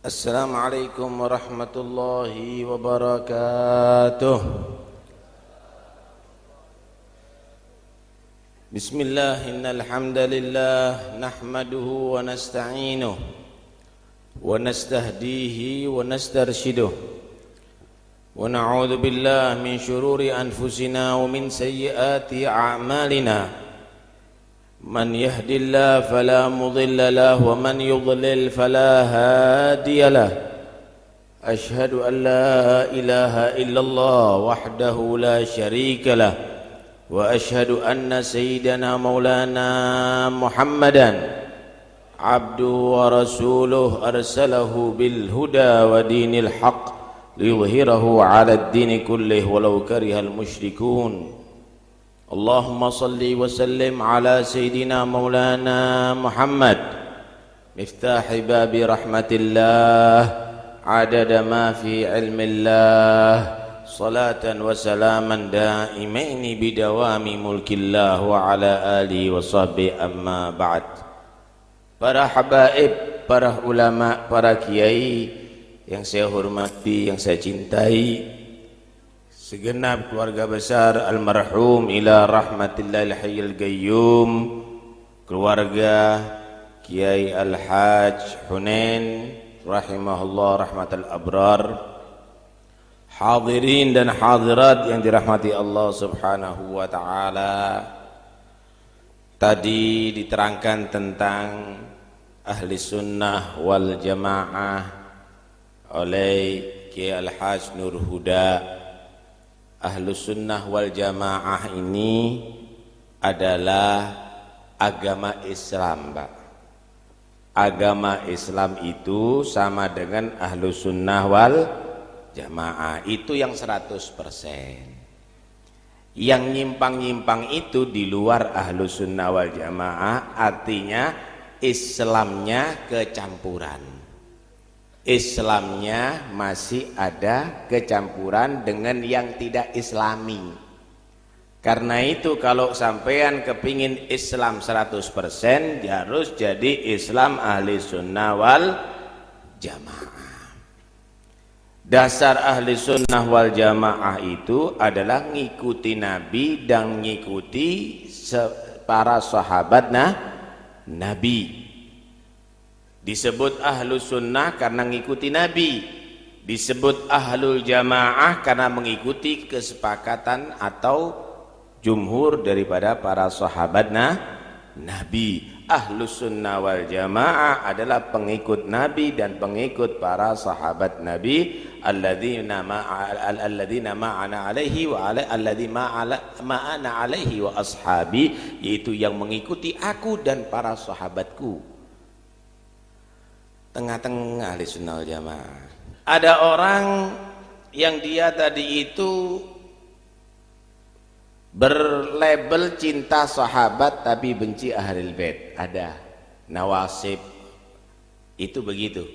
Assalamualaikum warahmatullahi wabarakatuh. Bismillah, innal hamdalillah nahmaduhu wa nasta'inuhu wa nastahdihi wa nastarshiduh wa na'udzu billahi min shururi anfusina wa min sayyiati a'malina. Man yahdillahu fala mudilla lahu wa man yudlil fala hadiya lahu. Ashhadu an la ilaha illallah wahdahu la syarika lah wa ashhadu anna sayyidana maulana Muhammadan abduhu wa rasuluh arsalahu bil huda wa dinil haqq liyudhhirahu 'ala ad-dini kullih walau karihal musyrikun. Allahumma salli wa sallim ala sayyidina maulana Muhammad miftahi babi rahmatillah adada ma fi ilmillah salatan wa salaman daimaini bidawami mulkillah wa ala alihi wa sahbihi amma ba'd. Para habaib, para ulama, para kiai yang saya hormati, yang saya cintai, segenap keluarga besar almarhum ila rahmatillahil hayyil qayyum, keluarga Kiai Al-Hajj Hunain rahimahullah rahmatal abrar, hadirin dan hadirat yang dirahmati Allah subhanahu wa ta'ala. Tadi diterangkan tentang ahli sunnah wal jamaah oleh Kiai Al-Hajj Nur Huda. Ahlus sunnah wal jamaah ini adalah agama Islam, Pak. Agama Islam itu sama dengan ahlus sunnah wal jamaah, itu yang 100%. Yang nyimpang-nyimpang itu di luar ahlus sunnah wal jamaah, artinya Islamnya kecampuran. Islamnya masih ada kecampuran dengan yang tidak Islami. Karena itu kalau sampean kepingin Islam 100%, harus jadi Islam ahli sunnah wal jamaah. Dasar ahli sunnah wal jamaah itu adalah ngikuti Nabi dan ngikuti para sahabat Nabi. Disebut ahlu sunnah karena mengikuti Nabi, disebut ahlul jamaah karena mengikuti kesepakatan atau jumhur daripada para sahabat Nabi. Ahlu sunnah wal jamaah adalah pengikut Nabi dan pengikut para sahabat Nabi, alladzina ma'ana alaihi wa ma'ana alaihi wa ashabi, yaitu yang mengikuti aku dan para sahabatku. Tengah-tengah ahli sunnah wal jamaah. Ada orang yang dia tadi itu berlabel cinta sahabat tapi benci ahlul bait. Ada nawasib itu begitu,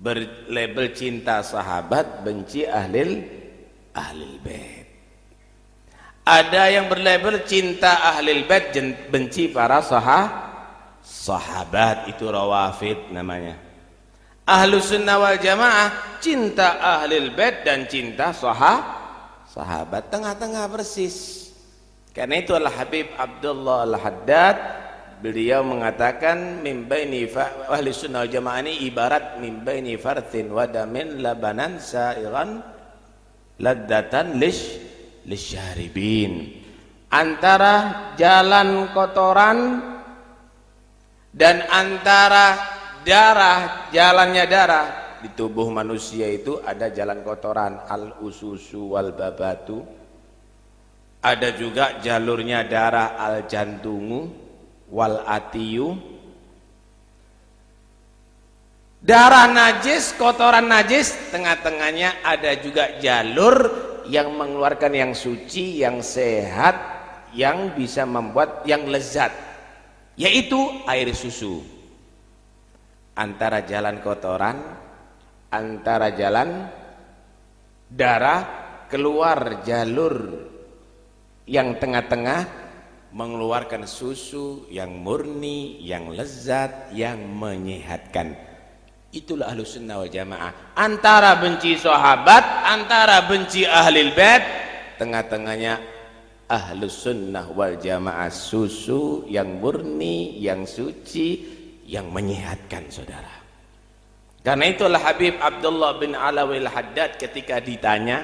berlabel cinta sahabat benci ahlul bait. Ada yang berlabel cinta ahlul bait benci para sahabat, itu rawafid namanya. Ahlus sunnah wal jamaah cinta ahlul bait dan cinta sahabat, tengah-tengah persis. Karena itu Al-Habib Abdullah Al-Haddad beliau mengatakan min baini ahlus sunnah wal jamaah ini ibarat min baini farthin wa damin labanan sa'iran laddatan lisyaribin. Antara jalan kotoran dan antara darah, jalannya darah. Di tubuh manusia itu ada jalan kotoran, al-ususu wal babatu. Ada juga jalurnya darah, al-jantungu wal atiyu. Darah najis, kotoran najis, tengah-tengahnya ada juga jalur yang mengeluarkan yang suci, yang sehat, yang bisa membuat yang lezat, yaitu air susu. Antara jalan kotoran, antara jalan darah, keluar jalur yang tengah-tengah mengeluarkan susu yang murni, yang lezat, yang menyehatkan. Itulah Ahlus Sunnah wal Jamaah. Antara benci sahabat, antara benci Ahlul Bait, tengah-tengahnya Ahlus Sunnah wal Jamaah, susu yang murni, yang suci, yang menyehatkan saudara. Karena itulah Habib Abdullah bin Alawi al-Haddad ketika ditanya,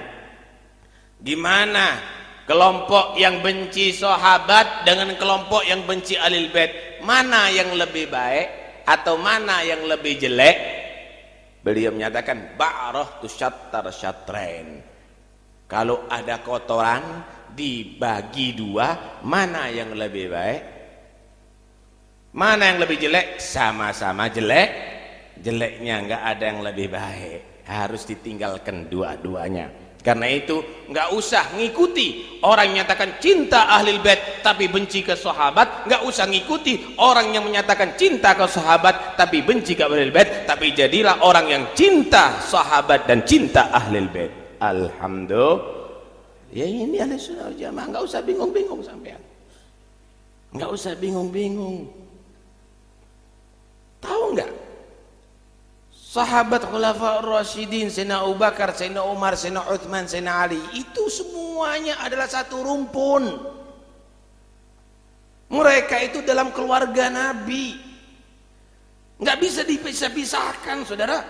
gimana kelompok yang benci sahabat dengan kelompok yang benci Ahlul Bait, mana yang lebih baik atau mana yang lebih jelek? Beliau menyatakan ba'rah tusyattar syatren. Kalau ada kotoran dibagi dua, mana yang lebih baik? Mana yang lebih jelek? Sama-sama jelek. Jeleknya enggak ada yang lebih baik. Harus ditinggalkan dua-duanya. Karena itu enggak usah ngikuti orang yang menyatakan cinta Ahlul Bait tapi benci ke sahabat, enggak usah ngikuti orang yang menyatakan cinta ke sahabat tapi benci ke Ahlul Bait, tapi jadilah orang yang cinta sahabat dan cinta Ahlul Bait. Alhamdulillah. Ya ini Ahlus Sunnah wal Jamaah, enggak usah bingung-bingung sampean. Enggak usah bingung-bingung. Tahu enggak? Sahabat Khulafaur Rasyidin, Sayyidina Abu Bakar, Sayyidina Umar, Sayyidina Utsman, Sayyidina Ali, itu semuanya adalah satu rumpun. Mereka itu dalam keluarga Nabi. Nggak bisa dipisah-pisahkan, saudara.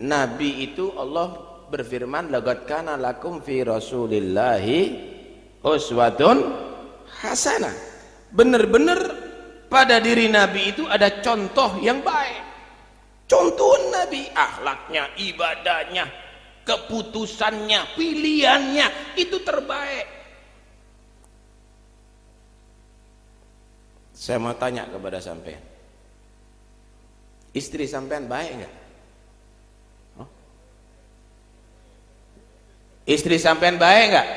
Nabi itu Allah berfirman, laqad kana lakum fi Rasulillahi uswatun hasanah. Benar-benar pada diri Nabi itu ada contoh yang baik. Contoh Nabi, akhlaknya, ibadahnya, keputusannya, pilihannya itu terbaik. Saya mau tanya kepada sampean, istri sampean baik enggak? Istri sampean baik enggak?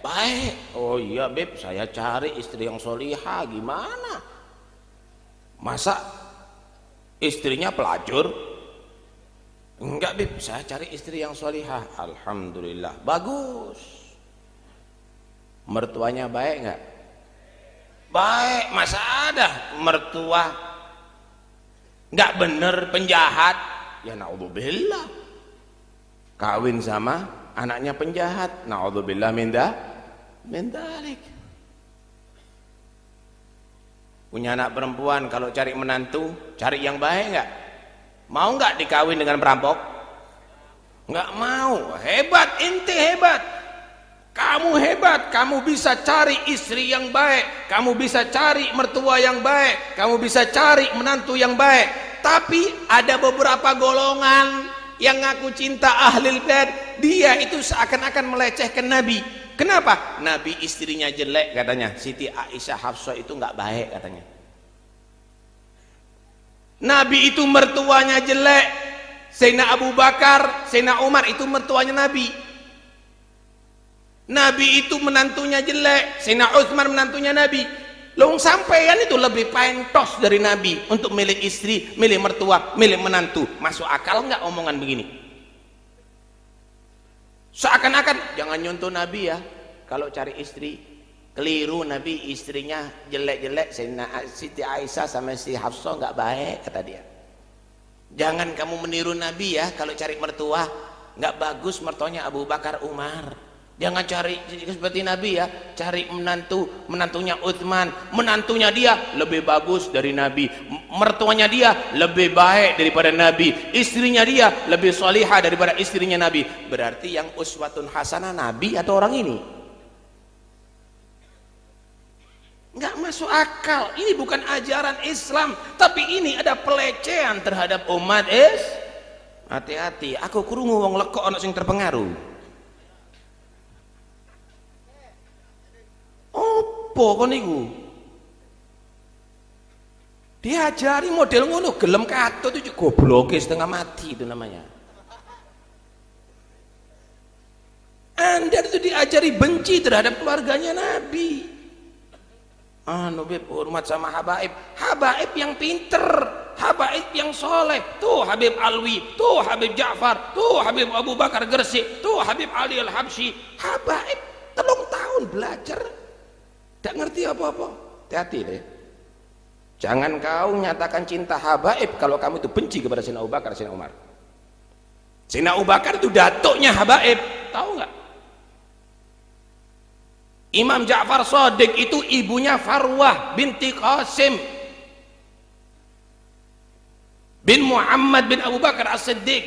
Baik. Oh iya Beb, saya cari istri yang solihah. Gimana? Masa istrinya pelacur? Enggak Beb, saya cari istri yang solihah. Alhamdulillah, bagus. Mertuanya baik enggak? Baik. Masa ada mertua enggak bener, penjahat? Ya naudzubillah, kawin sama anaknya penjahat, naudzubillah min dzalik. Punya anak perempuan, kalau cari menantu, cari yang baik enggak? Mau enggak dikawin dengan perampok? Enggak mau. Hebat, ente hebat. Kamu hebat, kamu bisa cari istri yang baik, kamu bisa cari mertua yang baik, kamu bisa cari menantu yang baik. Tapi ada beberapa golongan yang ngaku cinta Ahlul Bait, dia itu seakan-akan melecehkan Nabi. Kenapa? Nabi istrinya jelek katanya. Siti Aisyah, Hafsah itu enggak baik katanya. Nabi itu mertuanya jelek. Sayyidina Abu Bakar, Sayyidina Umar itu mertuanya Nabi. Nabi itu menantunya jelek. Sayyidina Utsman menantunya Nabi. Long sampean itu lebih pentos dari Nabi untuk milih istri, milih mertua, milih menantu. Masuk akal enggak omongan begini? Seakan-akan jangan nyontoh Nabi ya. Kalau cari istri keliru, Nabi istrinya jelek-jelek. Siti Aisyah sama si Hafsah nggak baik kata dia. Jangan kamu meniru Nabi ya. Kalau cari mertua nggak bagus, mertuanya Abu Bakar, Umar. Jangan cari seperti Nabi ya. Cari menantunya Utsman, menantunya dia lebih bagus dari Nabi, mertuanya dia lebih baik daripada Nabi, istrinya dia lebih salihah daripada istrinya Nabi. Berarti yang uswatun hasanah Nabi atau orang ini? Nggak masuk akal. Ini bukan ajaran Islam, tapi ini ada pelecehan terhadap umat. Hati-hati, aku krungu wong lekok ana sing terpengaruh. Opo kon niku? Diajari model ngono, gelem katut itu gobloke setengah mati itu namanya. Anda itu diajari benci terhadap keluarganya Nabi. Beb, hormat sama habaib. Habaib yang pinter, habaib yang soleh. Tuh Habib Alwi, tuh Habib Ja'far, tuh Habib Abu Bakar Gresik, tuh Habib Ali Al-Habsyi. Habaib 3 tahun belajar, tidak ngerti apa-apa. Hati-hati deh. Jangan kau nyatakan cinta habaib kalau kamu itu benci kepada Sayyidina Abu Bakar, Sayyidina Umar. Sayyidina Abu Bakar itu datuknya habaib, tahu nggak? Imam Ja'far Shadiq itu ibunya Farwah binti Qasim bin Muhammad bin Abu Bakar As-Siddiq.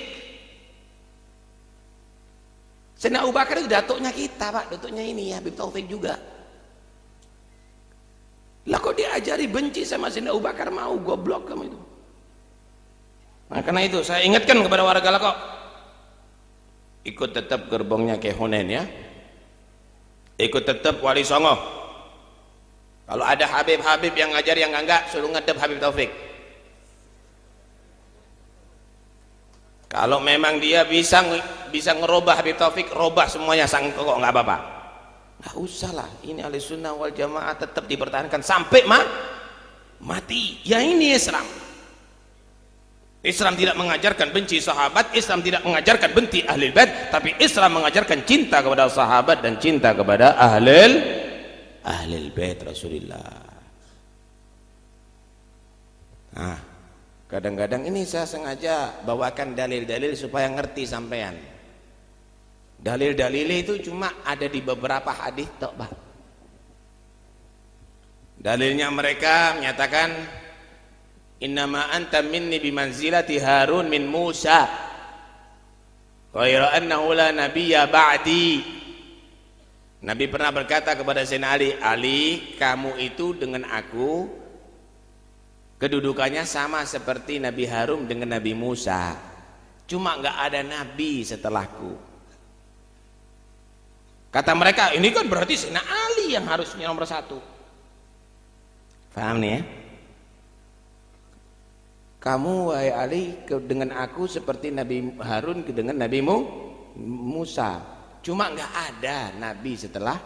Sayyidina Abu Bakar itu datuknya kita, Pak, datuknya ini ya, Habib Taufik juga. Lah kok diajari benci sama Sayyidina Abu Bakar, mau goblok kamu itu. Nah, karena itu saya ingatkan kepada warga Lakok, ikut tetap gerbongnya Kyai Hunain ya, ikut tetap Wali Songo. Kalau ada Habib-Habib yang ngajar yang enggak, suruh ngedep Habib Taufik. Kalau memang dia bisa ngerubah Habib Taufik, robah semuanya sang kok nggak apa-apa. Nggak usah lah, ini Ahlussunnah wal Jamaah tetap dipertahankan sampai mati. Ya ini Islam. Islam tidak mengajarkan benci sahabat, Islam tidak mengajarkan benci ahli bait, tapi Islam mengajarkan cinta kepada sahabat dan cinta kepada ahli bait Rasulullah. Nah, kadang-kadang ini saya sengaja bawakan dalil-dalil supaya ngerti sampean. Dalil-dalil itu cuma ada di beberapa hadis tok, Pak. Dalilnya mereka menyatakan innama anta minni bimanzilati Harun min Musa ghaira annahu la nabiyya ba'di. Nabi pernah berkata kepada Sayyidina Ali, Ali, kamu itu dengan aku kedudukannya sama seperti Nabi Harun dengan Nabi Musa, cuma nggak ada nabi setelahku. Kata mereka, ini kan berarti Sayyidina Ali yang harusnya nomor satu. Paham nih ya? Kamu wahai Ali dengan aku seperti Nabi Harun dengan Nabi Musa, cuma nggak ada nabi setelah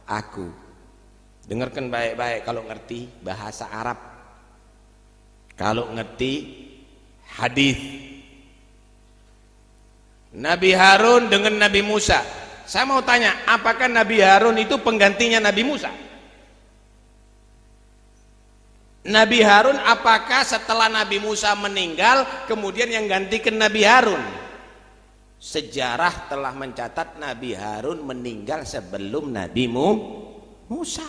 aku. Dengarkan baik-baik kalau ngerti bahasa Arab, kalau ngerti hadis. Nabi Harun dengan Nabi Musa, saya mau tanya, apakah Nabi Harun itu penggantinya Nabi Musa? Nabi Harun apakah setelah Nabi Musa meninggal kemudian yang gantikan Nabi Harun? Sejarah telah mencatat Nabi Harun meninggal sebelum Nabi Musa.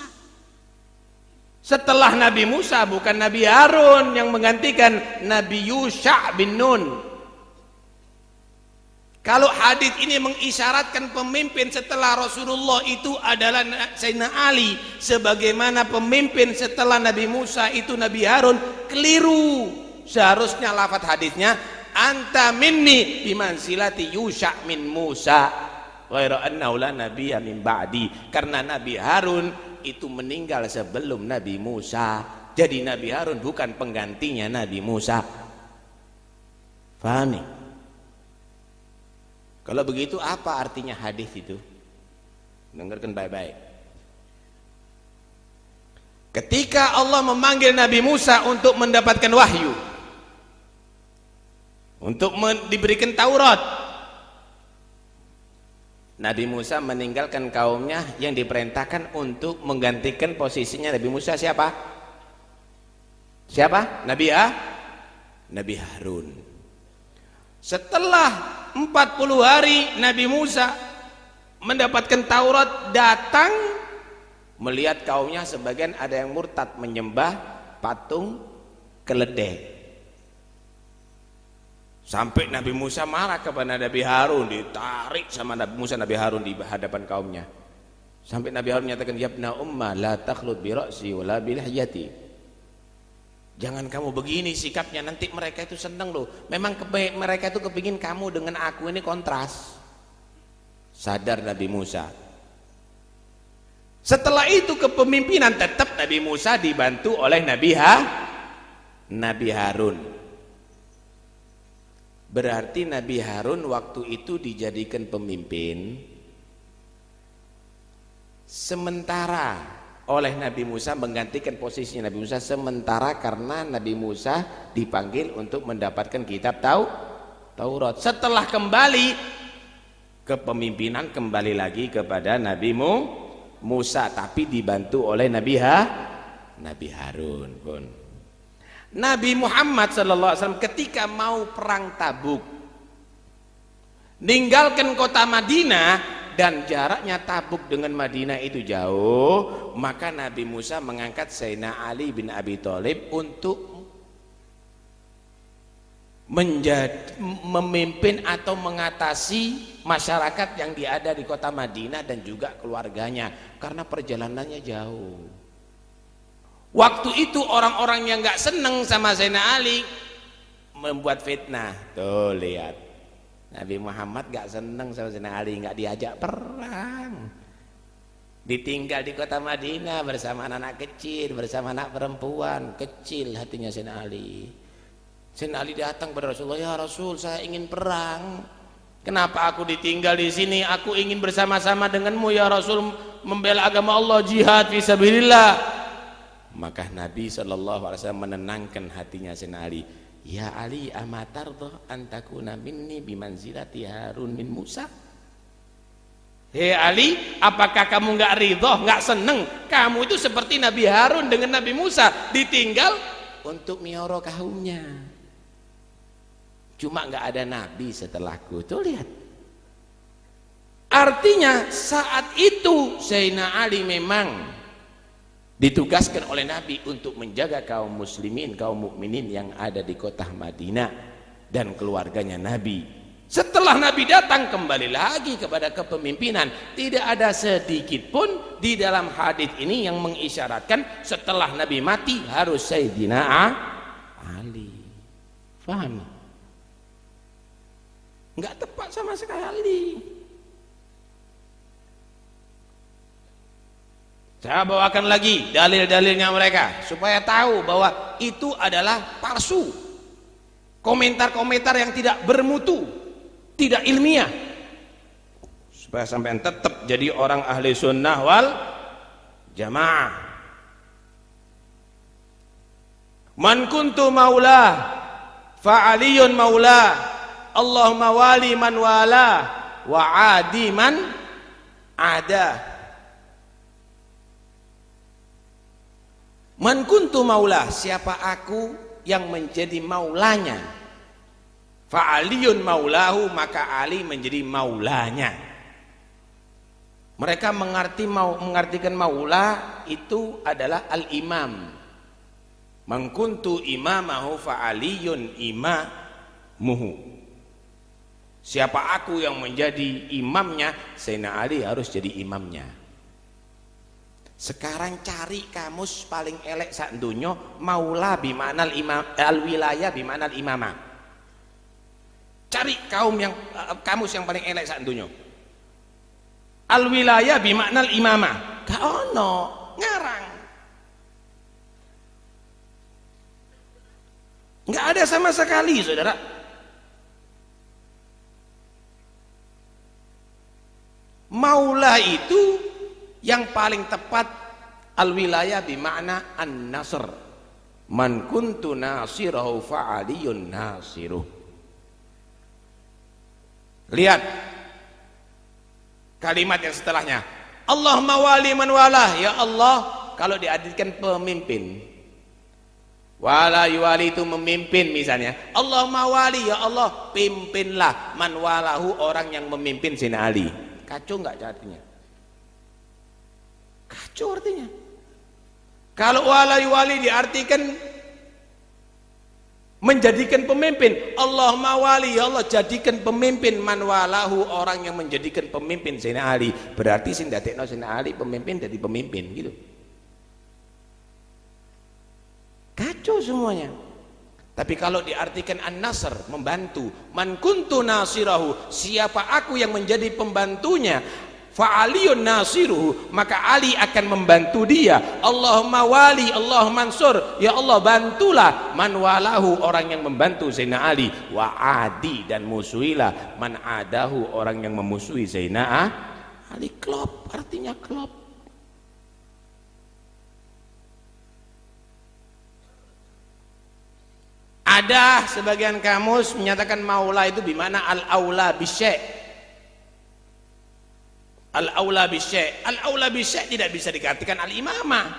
Setelah Nabi Musa bukan Nabi Harun yang menggantikan, Nabi Yusha bin Nun. Kalau hadis ini mengisyaratkan pemimpin setelah Rasulullah itu adalah Sayyidina Ali, sebagaimana pemimpin setelah Nabi Musa itu Nabi Harun, keliru. Seharusnya lafaz hadisnya anta minni bimanzilati Yusha min Musa ghaira annahu la nabiyya min ba'di, karena Nabi Harun itu meninggal sebelum Nabi Musa, jadi Nabi Harun bukan penggantinya Nabi Musa. Paham nih? Kalau begitu apa artinya hadis itu? Dengarkan baik-baik. Ketika Allah memanggil Nabi Musa untuk mendapatkan wahyu, untuk diberikan Taurat, Nabi Musa meninggalkan kaumnya yang diperintahkan untuk menggantikan posisinya Nabi Musa siapa? Siapa? Nabi Harun. Setelah 40 hari Nabi Musa mendapatkan Taurat, datang melihat kaumnya sebagian ada yang murtad menyembah patung keledai. Sampai Nabi Musa marah kepada Nabi Harun, ditarik sama Nabi Musa Nabi Harun di hadapan kaumnya. Sampai Nabi Harun menyatakan, ya ibna umma la takhlud bi ra'si wa la bi lihyati. Jangan kamu begini sikapnya, nanti mereka itu seneng loh. Memang mereka itu kepingin kamu dengan aku ini kontras. Sadar Nabi Musa. Setelah itu kepemimpinan tetap Nabi Musa dibantu oleh Nabi Harun. Berarti Nabi Harun waktu itu dijadikan pemimpin sementara oleh Nabi Musa, menggantikan posisinya Nabi Musa sementara, karena Nabi Musa dipanggil untuk mendapatkan kitab Taurat. Setelah kembali kepemimpinan kembali lagi kepada Nabi Musa, tapi dibantu oleh Nabi Harun pun. Nabi Muhammad SAW ketika mau perang Tabuk, ninggalkan kota Madinah, dan jaraknya Tabuk dengan Madinah itu jauh, maka Nabi Musa mengangkat Sayyidina Ali bin Abi Thalib untuk memimpin atau mengatasi masyarakat yang ada di kota Madinah dan juga keluarganya, karena perjalanannya jauh. Waktu itu orang-orang yang gak seneng sama Sayyidina Ali membuat fitnah. Tuh lihat, Nabi Muhammad gak seneng sama Sayyidina Ali, gak diajak perang, ditinggal di kota Madinah bersama anak-anak kecil, bersama anak perempuan kecil. Hatinya Sayyidina Ali. Sayyidina Ali datang kepada Rasulullah, ya Rasul, saya ingin perang. Kenapa aku ditinggal di sini? Aku ingin bersama-sama denganmu ya Rasul, membela agama Allah, jihad fisabilillah. Maka Nabi SAW menenangkan hatinya Sayyidina Ali. Ya Ali, amatardoh antakuna minni bimanzilati Harun min Musa. Hei Ali, apakah kamu nggak ridho, nggak seneng? Kamu itu seperti Nabi Harun dengan Nabi Musa, ditinggal untuk mioro kaumnya. Cuma nggak ada Nabi setelahku. Tuh lihat. Artinya saat itu Sayyidina Ali memang ditugaskan oleh Nabi untuk menjaga kaum muslimin, kaum mukminin yang ada di kota Madinah dan keluarganya Nabi. Setelah Nabi datang, kembali lagi kepada kepemimpinan. Tidak ada sedikit pun di dalam hadis ini yang mengisyaratkan setelah Nabi mati harus Sayyidina Ali. Faham? Enggak tepat sama sekali. Saya bawakan lagi dalil-dalilnya mereka supaya tahu bahwa itu adalah palsu, komentar-komentar yang tidak bermutu, tidak ilmiah, supaya sampai tetap jadi orang ahli sunnah wal jamaah. Man kuntu maulah fa aliyun maulah, Allahumma wali man wala wa adi man ada. Man kuntu maulah, siapa aku yang menjadi maulanya, fa aliyun maulahu, maka Ali menjadi maulanya. Mereka mengartikan maula itu adalah al-imam. Man kuntu imamahu fa aliyun imamuhu. Siapa aku yang menjadi imamnya, Sayyidina Ali harus jadi imamnya. Sekarang cari kamus paling elek sak dunyo, maula bimakna al-wilayah bimakna al-imamah. Cari kamus yang paling elek sak dunyo. Al-wilayah bimakna al-imamah. Gak ono, ngarang. Nggak ada sama sekali, saudara. Maula itu yang paling tepat al-wilayah bimakna an-nasr. Man kuntu nasirahu fa aliyun nasiruh. Lihat kalimat yang setelahnya, Allahumma wali man walah. Ya Allah, kalau diartikan pemimpin, wala yuwali itu memimpin misalnya, Allahumma wali, ya Allah pimpinlah man walahu, orang yang memimpin Sayyidina Ali. Kacau nggak artinya? Kacau artinya. Kalau wala yuwali diartikan menjadikan pemimpin, Allahumma wali, ya Allah jadikan pemimpin man walahu, orang yang menjadikan pemimpin Sayyidina Ali. Berarti sing dadekno Sayyidina Ali pemimpin jadi pemimpin gitu. Kacau semuanya. Tapi kalau diartikan an-nasr, membantu, man kuntu nasirahu, siapa aku yang menjadi pembantunya, fa aliyun nasiruhu, maka Ali akan membantu dia. Allahumma wali, Allahumma mansur, ya Allah bantulah man walahu, orang yang membantu Sayyidina Ali, wa adi, dan musuhilah man adahu, orang yang memusuhi Sayyidina Ali. Klop, artinya klop. Ada sebagian kamus menyatakan maula itu bimana al-aula bisyai'. Al-aula bisyai'. Al-aula bisyai' tidak bisa dikatakan al-imamah.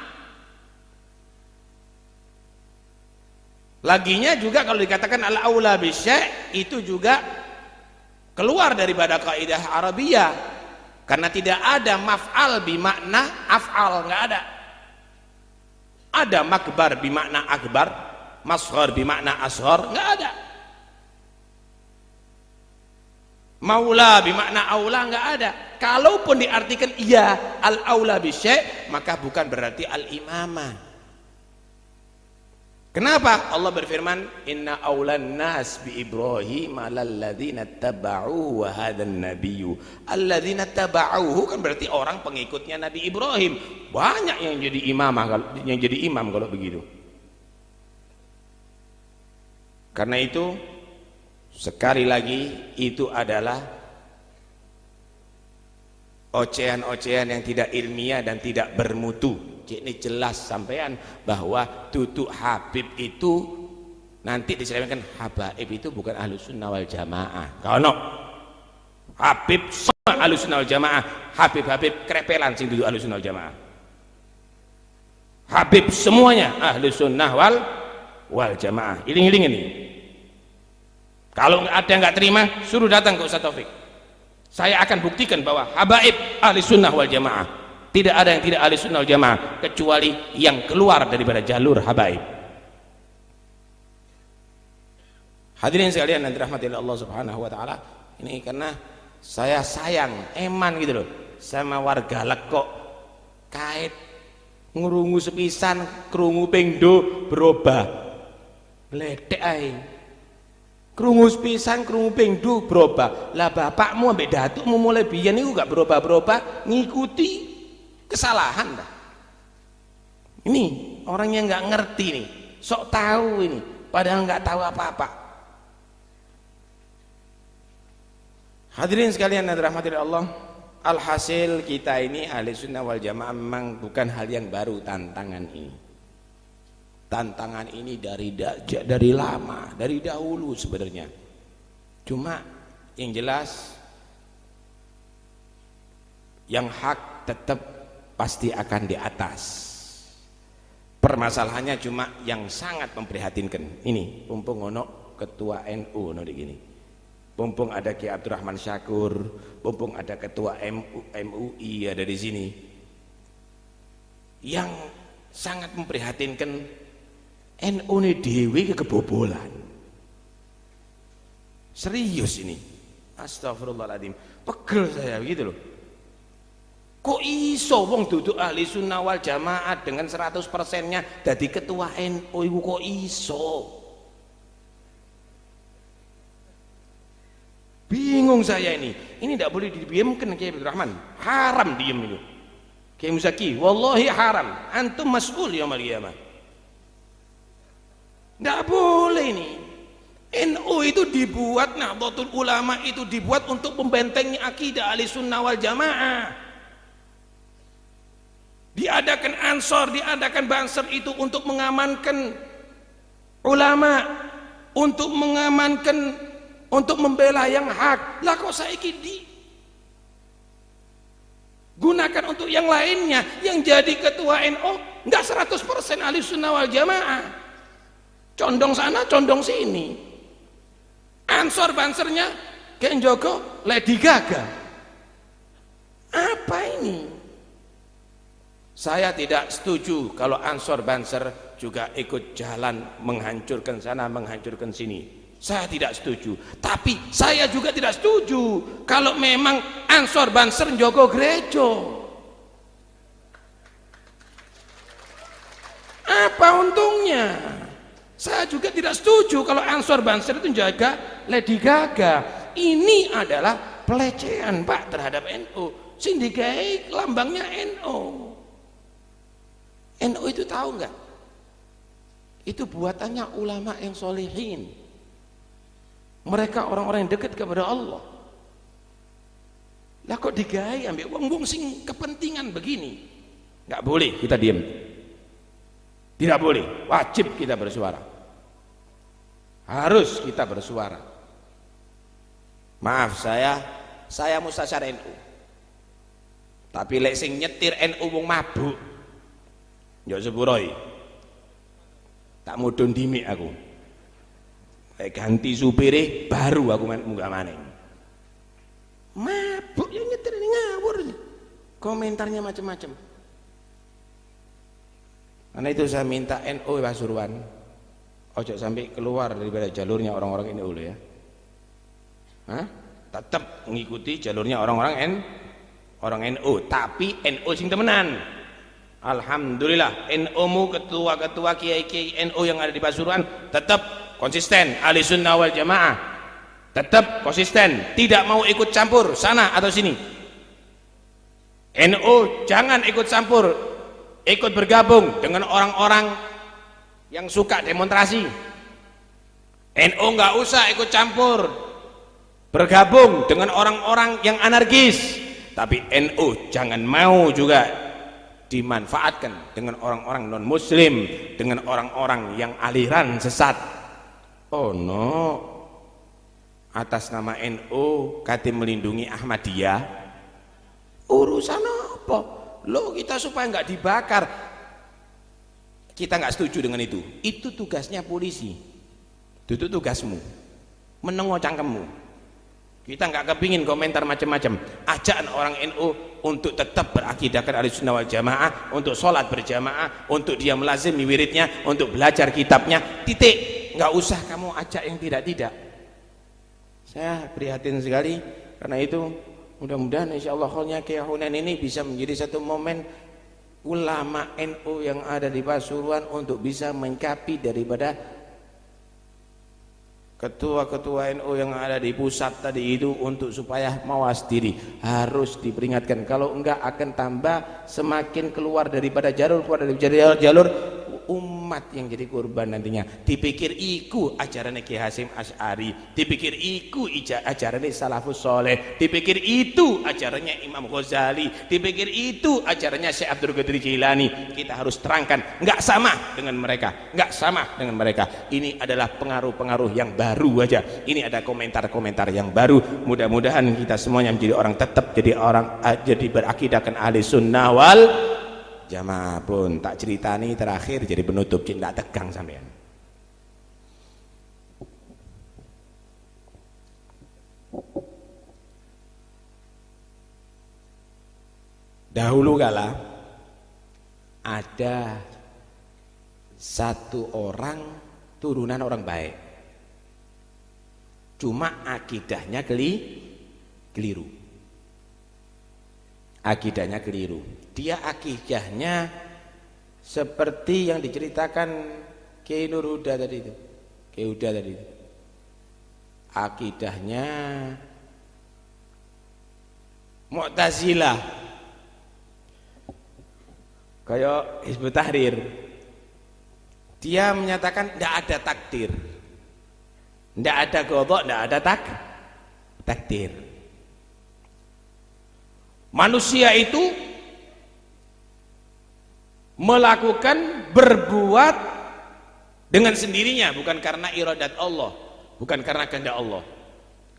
Laginya juga kalau dikatakan al-aula bisyai' itu juga keluar daripada kaidah Arabiyah, karena tidak ada maf'al bimakna af'al, nggak ada. Ada makbar bimakna akbar, masghar bimakna asghar, nggak ada. Maula bimakna aula, nggak ada. Kalaupun diartikan iya al-aula bisyai', maka bukan berarti al-imamah. Kenapa Allah berfirman inna aulan nas bi Ibrahim alalladzina taba'u wa hadan nabiyyu alladzina taba'uhu, kan berarti orang pengikutnya Nabi Ibrahim. Banyak yang jadi imam kalau begitu. Karena itu sekali lagi itu adalah ocehan-ocehan yang tidak ilmiah dan tidak bermutu. Ini jelas sampean bahwa tutuk Habib itu nanti diserahkan habaib itu bukan Ahlus Sunnah wal Jamaah. Kalau Habib sama Ahlus Sunnah wal Jamaah, Habib krepelan sing tutuk Ahlus Sunnah wal Jamaah. Habib semuanya Ahlus Sunnah wal Jamaah. Iling-iling ini. Kalau ada yang nggak terima, suruh datang ke Ustaz Taufik. Saya akan buktikan bahwa habaib Ahlus Sunnah wal Jamaah. Tidak ada yang tidak ahli sunnah wal jamaah kecuali yang keluar daripada jalur habaib. Hadirin sekalian yang dirahmati Allah Subhanahu wa taala, ini karena saya sayang eman gitu loh sama warga Lekok kait ngrungu sepisan krungu pengdo berubah. Ledek ae. Krungu sepisan krungu pengdo berubah. Lah bapakmu ambek datukmu mulai biyen niku gak berubah-berubah ngikuti kesalahan dah. Ini orang yang nggak ngerti nih, sok tahu ini, padahal nggak tahu apa-apa. Hadirin sekalian yang dirahmati Allah, alhasil kita ini ahli sunnah wal jamaah memang bukan hal yang baru tantangan ini. Tantangan ini dari lama, dari dahulu sebenarnya. Cuma yang jelas, yang hak tetap pasti akan di atas. Permasalahannya cuma yang sangat memprihatinkan. Ini mumpung ono ketua NU ono di gini. Mumpung ada Ki Abdurrahman Syakur, mumpung ada ketua MUI ada di sini. Yang sangat memprihatinkan, NU ini dewi kebobolan. Serius ini. Astagfirullahaladzim. Pegel saya begitu loh. Kok iso wong duduk ahli sunnah wal jamaah dengan 100%-nya jadi ketua NU iku kok iso? Bingung saya ini. Ini tidak boleh didiamkan Kiai Abdul Rahman. Haram diem itu. Kiai Musaki, wallahi haram. Antum mas'ul yaumil qiyamah. Tidak boleh ini. NU itu dibuat, Nahdlatul Ulama itu dibuat untuk membentengi akidah ahli sunnah wal jamaah. Diadakan ansor, diadakan banser itu untuk mengamankan ulama, untuk mengamankan, untuk membela yang hak. Lah kok saiki gunakan untuk yang lainnya, yang jadi ketua NU enggak 100% ahli sunnah wal jamaah, condong sana condong sini. Ansor bansernya kayak Joko Lady Gaga. Apa ini? Saya tidak setuju kalau ansor banser juga ikut jalan menghancurkan sana menghancurkan sini. Saya tidak setuju. Tapi saya juga tidak setuju kalau memang ansor banser njogo gereja. Apa untungnya? Saya juga tidak setuju kalau ansor banser itu jaga Lady Gaga. Ini adalah pelecehan Pak terhadap NU. Sindikai lambangnya NU. NU itu tahu nggak? Itu buatannya ulama yang solehin. Mereka orang-orang yang dekat kepada Allah. Lah kok digai ambil wong sing kepentingan begini? Nggak boleh kita diam. Tidak boleh, wajib kita bersuara. Harus kita bersuara. Maaf saya mustasyar NU. Tapi lek sing nyetir NU wong mabuk. Njok sepuroi tak mudun dimik aku. ganti supire baru aku munggah maneh. Mabuk ya nyetir ini ngawur. Komentarnya macam-macam. Karena itu saya minta NU Pasuruan, ojo sampai keluar daripada jalurnya orang-orang NU ya. Tetap mengikuti jalurnya orang-orang NU, tapi NU sing temenan. Alhamdulillah NU-mu, ketua-ketua kiai-kiai NU yang ada di Pasuruan tetap konsisten, ahli sunnah wal jamaah, tetap konsisten, tidak mau ikut campur sana atau sini. NU jangan ikut campur, ikut bergabung dengan orang-orang yang suka demonstrasi. NU nggak usah ikut campur bergabung dengan orang-orang yang anarkis, tapi NU jangan mau juga dimanfaatkan dengan orang-orang non muslim, dengan orang-orang yang aliran sesat. Oh no, atas nama NU kate melindungi Ahmadiyah, urusan apa? Loh, kita supaya nggak dibakar, kita nggak setuju dengan itu tugasnya polisi, itu tugasmu, menengok cangkemmu. Kita nggak kepingin komentar macam-macam. Ajakan orang NU untuk tetap berakidahkan Ahlussunnah wal Jamaah, untuk sholat berjamaah, untuk dia melazimi wiridnya, untuk belajar kitabnya, titik. Nggak usah kamu ajak yang tidak-tidak. Saya prihatin sekali karena itu. Mudah-mudahan insya Allah kholnya Kiai Hunain ini bisa menjadi satu momen ulama NU yang ada di Pasuruan untuk bisa menyikapi daripada ketua-ketua NU yang ada di pusat tadi itu, untuk supaya mawas diri, harus diperingatkan. Kalau enggak akan tambah semakin keluar daripada jalur, jalur umat yang jadi korban nantinya. Dipikir iku ajarannya Ki Hasyim Asy'ari, dipikir iku ajarannya Salafus Soleh, dipikir itu ajarannya Imam Ghazali, dipikir itu ajarannya Syekh Abdul Qadir Jilani. Kita harus terangkan, nggak sama dengan mereka, nggak sama dengan mereka. Ini adalah pengaruh-pengaruh yang baru aja. Ini ada komentar-komentar yang baru. Mudah-mudahan kita semuanya menjadi orang, tetap jadi orang, jadi berakidahkan ahli sunnah wal jamaah. Pun tak ceritani terakhir jadi penutup, cinta tegang sampean. Dahulu kala ada satu orang turunan orang baik, cuma akidahnya keliru. Akidahnya keliru. Dia akidahnya seperti yang diceritakan Kiai Nur Huda tadi itu. Kiai Huda tadi itu. Akidahnya Mu'tazilah, kayak Hizbut Tahrir. Dia menyatakan tidak ada takdir, tidak ada qadha, tidak ada takdir. Manusia itu melakukan, berbuat dengan sendirinya, bukan karena iradat Allah, bukan karena kehendak Allah.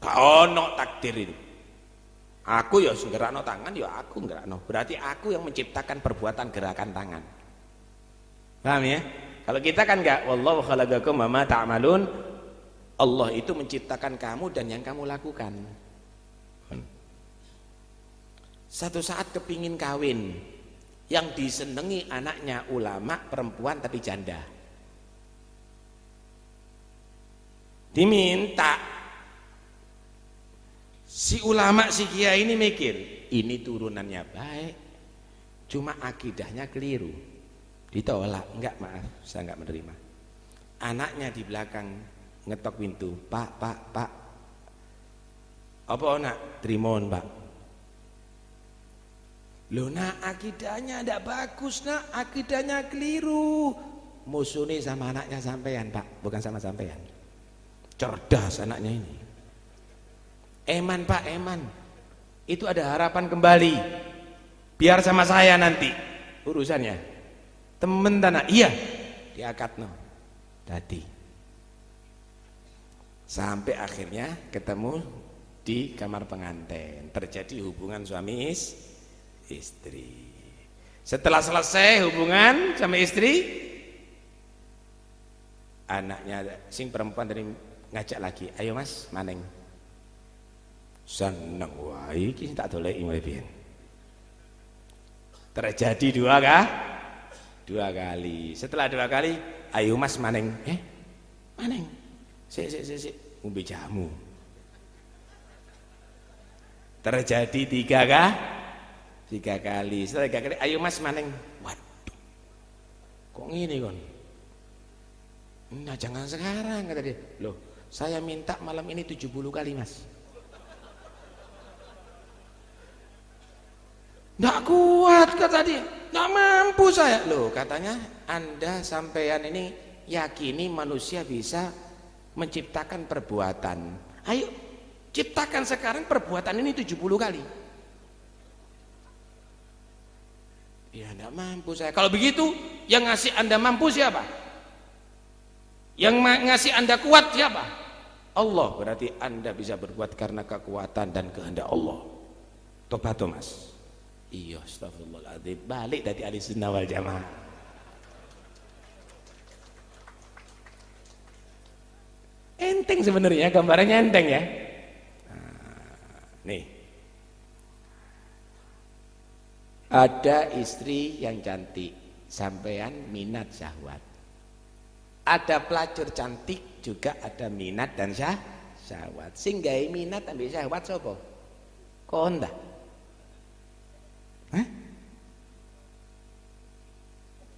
Ono takdir itu. Aku ya nggerakno tangan, ya aku nggerakno. Berarti aku yang menciptakan perbuatan gerakan tangan. Paham ya? Kalau kita kan enggak, wallahu khalaqakum wa ma ta'malun. Allah itu menciptakan kamu dan yang kamu lakukan. Satu saat kepingin kawin, yang disenengi anaknya ulama perempuan tapi janda. Diminta, si ulama, si kiai ini mikir, ini turunannya baik, cuma akidahnya keliru. Ditolak, enggak, maaf, saya enggak menerima. Anaknya di belakang ngetok pintu, pak, apa nak? Trimon pak. Loh nak, akidahnya tidak bagus nak, akidahnya keliru. Musuhnya sama anaknya sampean pak, bukan sama sampean. Cerdas anaknya ini. Eman pak, eman. Itu ada harapan kembali. Biar sama saya nanti urusannya. Temen tanah, iya. Diakatno. Tadi. Sampai akhirnya ketemu di kamar pengantin. Terjadi hubungan suami istri. Setelah selesai hubungan sama istri, anaknya sing perempuan dari ngajak lagi, ayo mas maneng. Seneng wae iki tak doleki mulai biyen. Terjadi dua kali. Setelah 2 kali, ayo mas maneng. Maneng. Sik ngombe jamu. Terjadi 3 kali. Setelah 3 kali, ayo mas maneng. Waduh. Kok ngene kon? Nah, jangan sekarang kata dia. Loh, saya minta malam ini 70 kali, Mas. Nggak kuat kata dia. Nggak mampu saya. Loh, katanya Anda sampean ini yakini manusia bisa menciptakan perbuatan. Ayo, ciptakan sekarang perbuatan ini 70 kali. Ya, nggak mampu saya. Kalau begitu, yang ngasih Anda mampu siapa? Yang ngasih Anda kuat siapa? Allah. Berarti Anda bisa berbuat karena kekuatan dan kehendak Allah. Tobat Mas. Iya, astagfirullahaladzim. Balik dari Ahlussunnah wal Jamaah. Enteng sebenarnya, gambarannya enteng ya. Nih, ada istri yang cantik, sampean minat syahwat. Ada pelacur cantik juga ada minat dan syahwat. Sing gawe minat ambil syahwat sapa? Konda.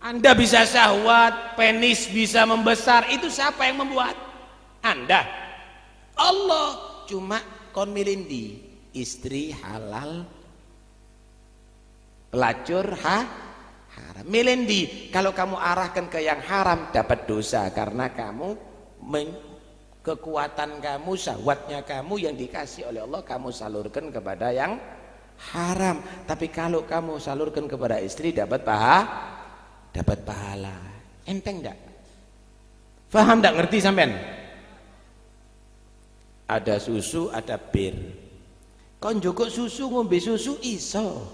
Anda bisa syahwat, penis bisa membesar, itu siapa yang membuat? Anda. Allah. Cuma kon milindi istri halal, pelacur haram. Milindi. Kalau kamu arahkan ke yang haram dapat dosa karena kamu kekuatan kamu, syahwatnya kamu yang dikasih oleh Allah kamu salurkan kepada yang haram. Tapi kalau kamu salurkan kepada istri dapat pahala. Enteng enggak? Faham enggak? Ngerti sampean? Ada susu, ada bir. Kon njukuk susu, ngombe susu iso.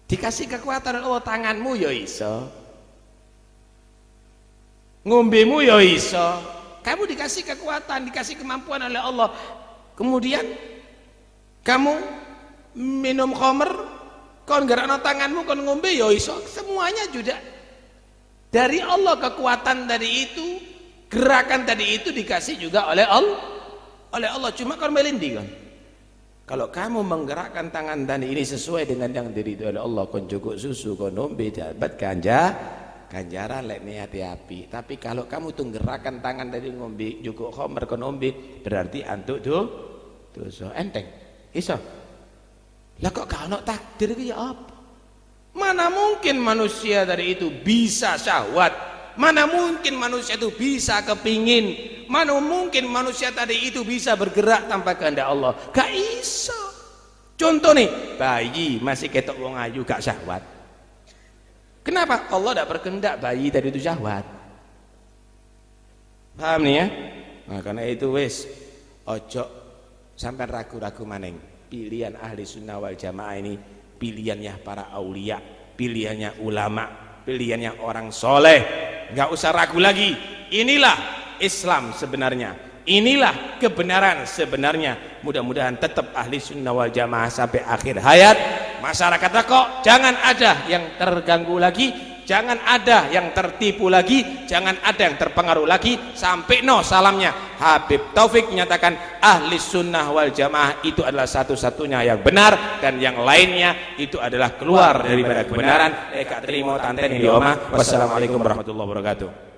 Dikasih kekuatan Allah, tanganmu ya iso. Ngombemu ya iso. Kamu dikasih kekuatan, dikasih kemampuan oleh Allah. Kemudian kamu minum khamr, kon gerakno tanganmu kon ngombe ya iso. Semuanya juga dari Allah, kekuatan tadi itu, gerakan tadi itu dikasih juga oleh Allah. Cuma kon melindi kon. Kalau kamu menggerakkan tangan tadi ini sesuai dengan yang diridhoi oleh Allah, kon cukup susu, kon ngombe dapat ganjaran lek niati api. Tapi kalau kamu tuh gerakan tangan tadi ngombe cukup khamr kon ngombe, berarti antuk dosa. Enteng. Iso. Lah kok gak ono takdir iki ya apa? Mana mungkin manusia dari itu bisa syahwat? Mana mungkin manusia itu bisa kepingin? Mana mungkin manusia tadi itu bisa bergerak tanpa kehendak Allah? Gak iso. Contoh nih, bayi masih ketok wong ayu gak syahwat. Kenapa? Allah tidak berkehendak bayi tadi itu syahwat. Paham nih ya? Nah, karena itu wis ojo sampai ragu-ragu maneng. Pilihan Ahlussunnah wal Jamaah ini pilihannya para aulia, pilihannya ulama, pilihannya orang soleh. Nggak usah ragu lagi. Inilah Islam sebenarnya, inilah kebenaran sebenarnya. Mudah-mudahan tetap Ahlussunnah wal Jamaah sampai akhir hayat. Masyarakat kok jangan ada yang terganggu lagi, jangan ada yang tertipu lagi, jangan ada yang terpengaruh lagi. Sampai no salamnya Habib Taufik menyatakan Ahlussunnah wal Jamaah itu adalah satu-satunya yang benar, dan yang lainnya itu adalah keluar daripada kebenaran. Eka terima tanten di oma. Wassalamualaikum warahmatullahi wabarakatuh.